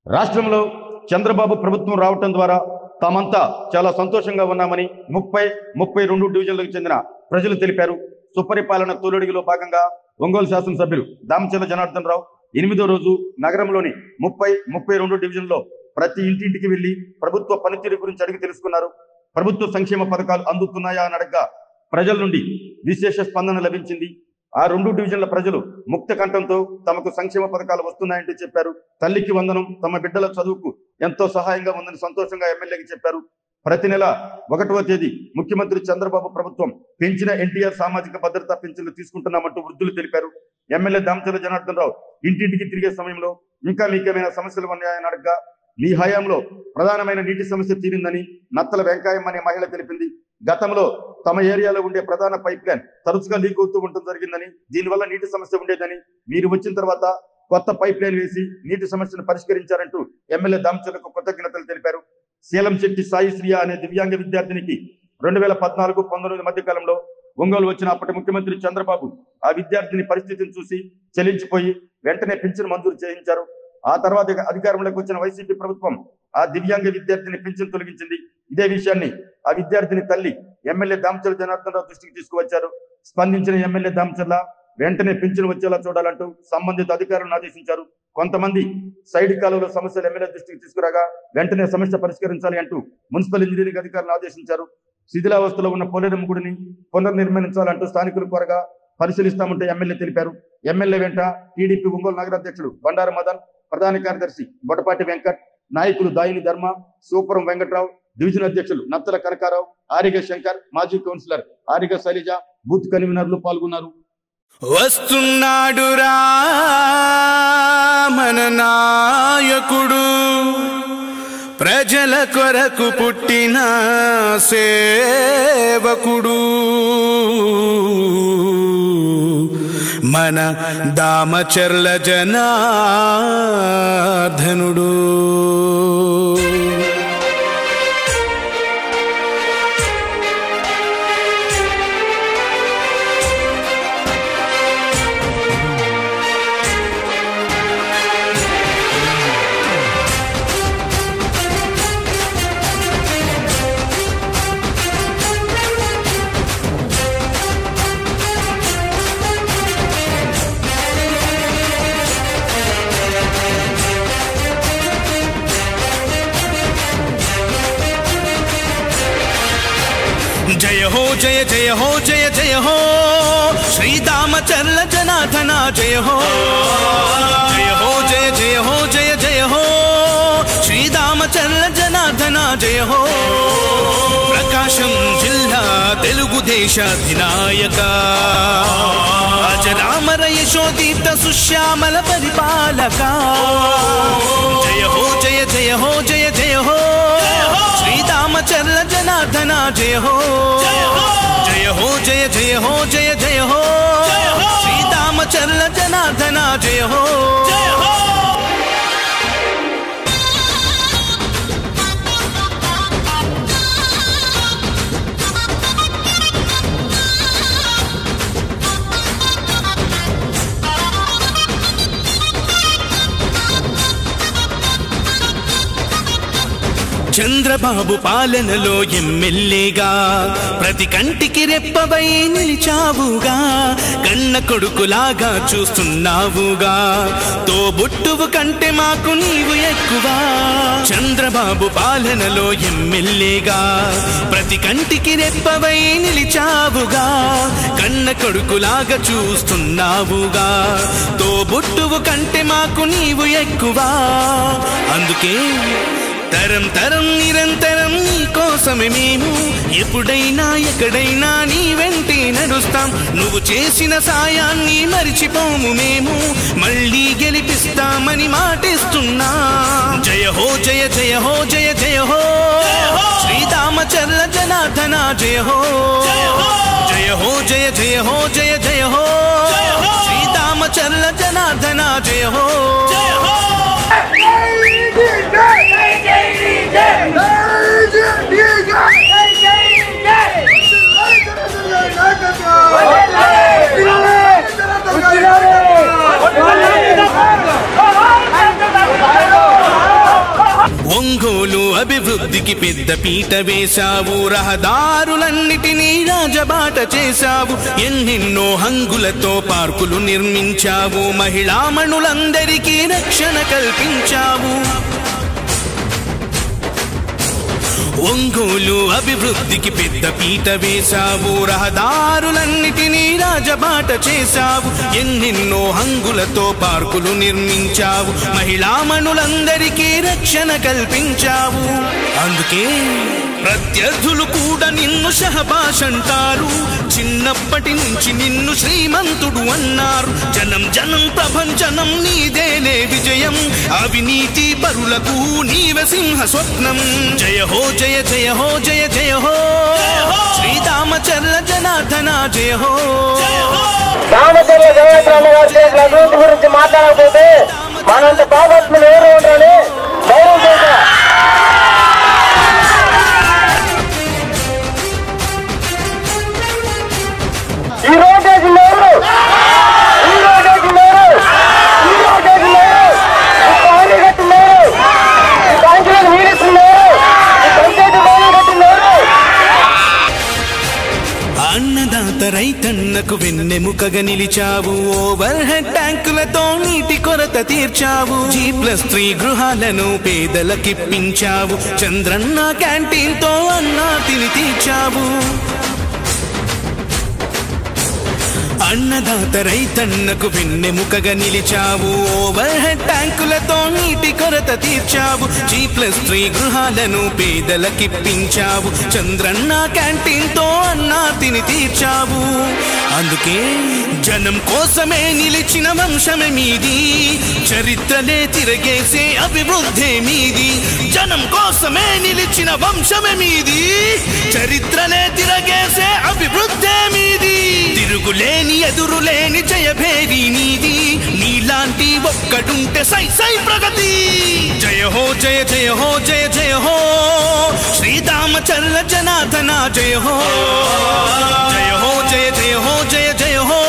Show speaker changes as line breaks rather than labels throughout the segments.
రాష్ట్రంలో చంద్రబాబు ప్రభుత్వం రావటం ద్వారా తామంతా చాలా సంతోషంగా ఉన్నామని 32 డివిజన్లకు చెందిన ప్రజలు తెలిపారు. సుపరిపాలన తొలిఅడుగులో భాగంగా ఒంగోలు శాసనసభ్యులు దామచర్ల జనార్దన్ రావు 8వ రోజు నగరంలోని 32 డివిజన్లో ప్రతి ఇంటింటికి వెళ్లి ప్రభుత్వ పనితీరు గురించి అడిగి తెలుసుకున్నారు. ప్రభుత్వ సంక్షేమ పథకాలు అందుతున్నాయా అని అడగ్గా ప్రజల నుండి విశేష స్పందన లభించింది. ఆ 2 డివిజన్ల ప్రజలు ముక్త కంఠంతో తమకు సంక్షేమ పథకాలు వస్తున్నాయంటూ చెప్పారు. తల్లికి వందనం తమ బిడ్డల చదువుకు ఎంతో సహాయంగా ఉందని సంతోషంగా ఎమ్మెల్యేకి చెప్పారు. ప్రతి నెల 1వ తేదీ ముఖ్యమంత్రి చంద్రబాబు ప్రభుత్వం పెంచిన ఎన్టీఆర్ సామాజిక భద్రతా పెన్షన్లు తీసుకుంటున్నామంటూ వృద్ధులు తెలిపారు. ఎమ్మెల్యే దామచర్ల జనార్దన్ రావు ఇంటింటికి తిరిగే సమయంలో ఇంకా మీకేమైనా సమస్యలు ఉన్నాయని అడగ్గా మీ హయాంలో ప్రధానమైన నీటి సమస్య తీరిందని నత్తల వెంకాయమ్మ అనే మహిళ తెలిపింది. గతంలో తమ ఏరియాలో ఉండే ప్రధాన పైప్ లైన్ తరచుగా లీక్ అవుతూ ఉండటం జరిగిందని, దీనివల్ల నీటి సమస్య ఉండేదని, మీరు వచ్చిన తర్వాత కొత్త పైప్ లైన్ వేసి నీటి సమస్యను పరిష్కరించారంటూ ఎమ్మెల్యే దామచర్లకు కృతజ్ఞతలు తెలిపారు. శీలంశెట్టి సాయిశ్రియ అనే దివ్యాంగ విద్యార్థినికి 2014-19 మధ్య కాలంలో ఒంగోలు వచ్చిన అప్పటి ముఖ్యమంత్రి చంద్రబాబు ఆ విద్యార్థిని పరిస్థితిని చూసి చెల్లించిపోయి వెంటనే పింఛను మంజూరు చేయించారు. ఆ తర్వాత అధికారంలోకి వచ్చిన వైసీపీ ప్రభుత్వం ఆ దివ్యాంగ విద్యార్థిని పింఛను తొలగించింది. ఇదే విషయాన్ని ఆ విద్యార్థిని తల్లి ఎమ్మెల్యే దామచర్ల జనార్దన్ రావు దృష్టికి తీసుకువచ్చారు. స్పందించిన ఎమ్మెల్యే దామచర్ల వెంటనే పింఛను వచ్చేలా చూడాలంటూ సంబంధిత అధికారులను ఆదేశించారు. కొంతమంది సైడ్ కాలువల సమస్యలు ఎమ్మెల్యే దృష్టికి తీసుకురాగా వెంటనే సమస్య పరిష్కరించాలి అంటూ మున్సిపల్ ఇంజనీరింగ్ అధికారులను ఆదేశించారు. శిథిలావస్థలో ఉన్న పోలేరమ్మ గుడిని పునర్నిర్మించాలంటూ స్థానికులు కోరగా పరిశీలిస్తామంటే ఎమ్మెల్యే తెలిపారు. ఎమ్మెల్యే వెంట టీడీపీ ఒంగోలు నగర అధ్యక్షుడు బండారు మదన్, ప్రధాన కార్యదర్శి బొడపాటి వెంకట్, నాయకులు దాయిని ధర్మ, సూపురం వెంకట్రావు, డివిజన్ అధ్యక్షులు నత్తల కనకారావు, ఆరిగ శంకర్, మాజీ కౌన్సిలర్ ఆరిగ శైలజ, బూత్ కన్వీనర్లు పాల్గొన్నారు.
వస్తున్నాడు రా మన నాయకుడు, ప్రజల కొరకు పుట్టిన సేవకుడు, మన దామచర్ల జనార్దనుడు. जय हो जय जय हो जय जय हो श्री दामचर्ल जनार्दन जय हो, जय हो जय जय हो जय जय हो श्री दामचर्ल जनार्दन जय हो. प्रकाशम जिल्ला तेलुगु देशाधिनायक अजरामर यशोदीप्त सुश्यामल परिपालक. जय हो जय जय हो जय जय हो श्री दामचर्ल जनार्दन जय हो, जय हो जय जय हो जय जय हो श्री दामचर्ल जनार्दन जय हो. చంద్రబాబు పాలనలో ఎమ్మెల్యేగా ప్రతి కంటికి రెప్పవై నిలిచావుగా, కన్న కొడుకులాగా చూస్తున్నావుగా, తోబుట్టువు కంటే మాకు నీవు ఎక్కువ. చంద్రబాబు పాలనలో ఎమ్మెల్యేగా ప్రతి కంటికి రెప్పవై నిలిచావుగా, కన్న కొడుకులాగా చూస్తున్నావుగా, తోబుట్టువు కంటే మాకు నీవు ఎక్కువ. అందుకే తరం తరం నిరంతరం నీ కోసమే మేము ఎప్పుడైనా ఎక్కడైనా నీ వెంటే నడుస్తాం. నువ్వు చేసిన సాయాన్ని మరిచిపోము మేము, మళ్ళీ గెలిపిస్తామని మాటిస్తున్నా. జయ హో జయ జయ హో జయ జయ హో శ్రీ దామచర్ల జనార్దన జయ హో, జయ హో జయ జయ హో జయ జయ హో శ్రీ దామచర్ల జనార్దన జయ హో.
Hey!
అభివృద్ధికి పెద్ద పీట వేశావు, రహదారులన్నిటినీ రాజబాట చేశావు, ఎన్నెన్నో హంగులతో పార్కులు నిర్మించావు, మహిళామణులందరికీ రక్షణ కల్పించావు. ఒంగోలు అభివృద్ధికి పెద్ద పీట వేశావు, రహదారులన్నిటినీ రాజబాట చేశావు, ఎన్నెన్నో హంగులతో పార్కులు నిర్మించావు, మహిళామణులందరికీ రక్షణ కల్పించావు. అందుకే ప్రత్యర్థులు కూడా నిన్ను షహబాష్ అంటారు, చిన్నప్పటి నుంచి నిన్ను శ్రీమంతుడు అన్నారు. జనం జనం ప్రభంజనం నీదేనే విజయం, అవినీతి పరులకు నీవే సింహ స్వప్నం. జయ హో జయ జయ హో జయ జయ హో శ్రీరామచంద్ర జనార్దన జయ హో.
రామచంద్ర జనార్దన గారి అభివృద్ధి గురించి మాట్లాడకపోతే మనంత పాపత్ములు ఎవరు ఉంటారని గౌరవం చేశా. ఈ రోజు వేసినారు, ఈ రోజు వేసినారు, ఈ రోజు వేసినారు, పానీ కట్టినారు, ఈ బ్యాంకులకు నీడిస్తున్నారు, ఈ పంచాయతీ బాగా కట్టినారు.
అన్నదాత రైతన్నకు వెన్నెముకగా నిలిచావు, ఓవర్ హెడ్ ట్యాంకులతో నీటి కొరత తీర్చావు, G+3 గృహాలను పేదలకిప్పించావు, చంద్రన్న క్యాంటీన్ తో అన్నాతిని తీర్చావు. అన్నదాత రైతన్నకు వెన్నెముకగా నిలిచావు, ఓవర్ హెడ్ ట్యాంకులతో నీటి కొరత తీర్చావు, G+3 గృహాలను పేదలకిప్పించావు, చంద్రన్న క్యాంటీన్ తో అన్నాతిని తీర్చావు. అందుకే జనం కోసమే నిలిచిన వంశమే మీది, చరిత్రలే తిరగేసే అభివృద్ధి మీది. జనం కోసమే నిలిచిన వంశమే మీది, చరిత్రలే తిరగేసే అభివృద్ధి మీది. తిరుగులేని ఎదురులేని జయభేరి నీది, నీలాంటి ఒక్కడుంటే సై సై ప్రగతి. జయ హో జయ జయ హో జయ జయ హో శ్రీరామచంద్ర జనార్దన జయ హో. జయ హో జయ జయ హో జయ జయ హో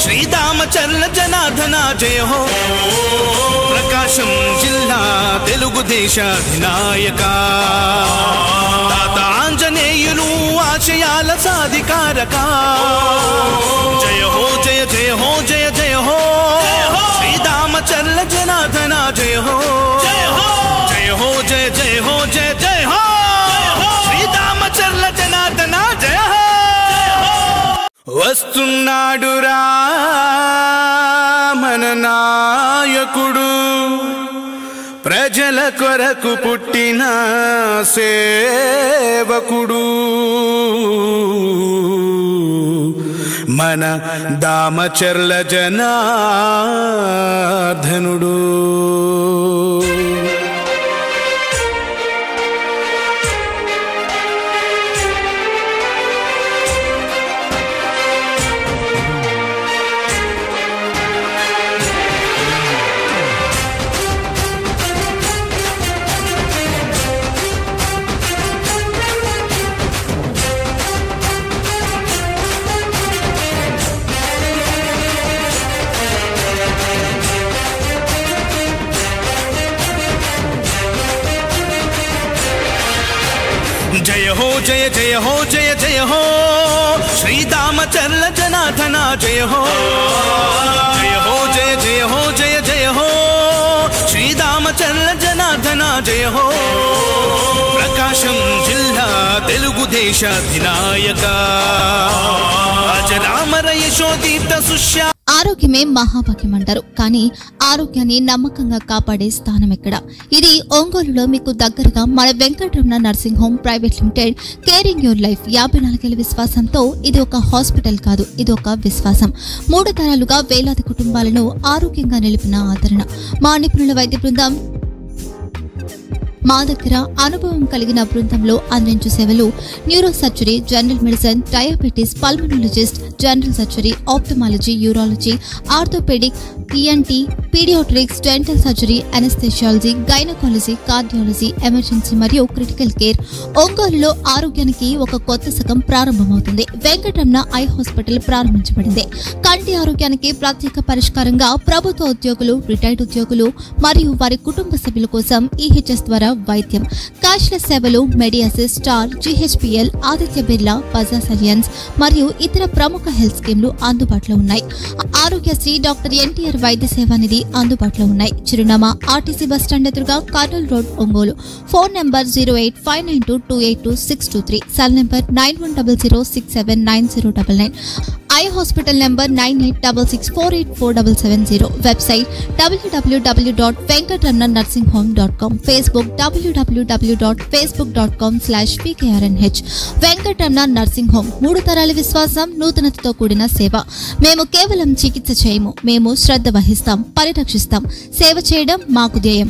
శ్రీరామచంద్ర జనార్దన జయ హో. ప్రకాశం జిల్లా తెలుగుదేశ అధినాయక, తాత ఆంజనేయులు ఆశయాల సాధికారక. జయ హో జయ జయ హో జయ జయ హో శ్రీరామచంద్ర జనార్దన జయ హో. జయ హో జయ జయ హో జయ జయ హో శ్రీరామచంద్ర జనార్దన జయ హో. వస్తున్నాడురా మన నాయకుడు, ప్రజల కొరకు పుట్టిన సేవకుడు, మన దామచర్ల జనార్దనుడు. జయ హో జయ జయ హో జయ జయ హో శ్రీరామచంద్ర జనార్దన జయ హో. జయ హో జయ జయ హో జయ జయ హో శ్రీరామచంద్ర జనార్దన జయ హో. ప్రకాశం జిల్లా తెలుగుదేశ అధినాయక, అజరామర యశోదీప్త సుష్యా.
ఆరోగ్యమే మహాభాగ్యం అంటారు, కానీ ఆరోగ్యాన్ని నమ్మకంగా కాపాడే స్థానం ఎక్కడ? ఇది ఒంగోలులో మీకు దగ్గరగా మన Venkataramana nursing home private limited, caring your life. 54 ఏళ్ల విశ్వాసంతో ఇది ఒక హాస్పిటల్ కాదు, ఇది ఒక విశ్వాసం. 3 తరాలుగా వేలాది కుటుంబాలను ఆరోగ్యంగా నిలిపిన ఆదరణ. మా నిపుణుల వైద్య బృందం మా దగ్గర అనుభవం కలిగిన బృందంలో అందించే సేవలు neuro surgery, general medicine, diabetes, pulmonologist, general surgery, ophthalmology, urology, orthopaedic, ENT, paediatrics, dental surgery, anaesthesiology, gynaecology, cardiology, emergency మరియు క్రిటికల్ కేర్. ఒంగోలులో ఆరోగ్యానికి ఒక కొత్త శకం ప్రారంభమవుతుంది. వెంకటరమణ ఐ హాస్పిటల్ ప్రారంభించబడింది. కంటి ఆరోగ్యానికి ప్రత్యేక పరిష్కారంగా ప్రభుత్వ ఉద్యోగులు, రిటైర్డ్ ఉద్యోగులు మరియు వారి కుటుంబ సభ్యుల కోసం ఈహెచ్ఎస్ ద్వారా వైద్యం, క్యాష్లెస్ సేవలు, Medi Assist, star, GHPL, Aditya Birla, Bajaj Allianz మరియు ఇతర ప్రముఖ హెల్త్ స్కీమ్లు అందుబాటులో ఉన్నాయి. ఆరోగ్యశ్రీ, డాక్టర్ ఎన్టీఆర్ వైద్య సేవా నిధి అందుబాటులో ఉన్నాయి. చిరునామా ఆర్టీసీ బస్టాండ్ ఎదురుగా, Kurnool road, Ongole. Phone number 08592282623, cell number 9100679099. Eye hospital number 9866484770. Website www.venkatramannursing.com. Facebook www.facebook.com/pkrnh. Venkataramana nursing home, 3 తరాల విశ్వాసం, నూతనతతో కూడిన సేవ. మేము కేవలం చికిత్స చేయము, మేము శ్రద్ధ వహిస్తాం, పరిరక్షిస్తాం. సేవ చేయడం మాకు ధ్యేయం.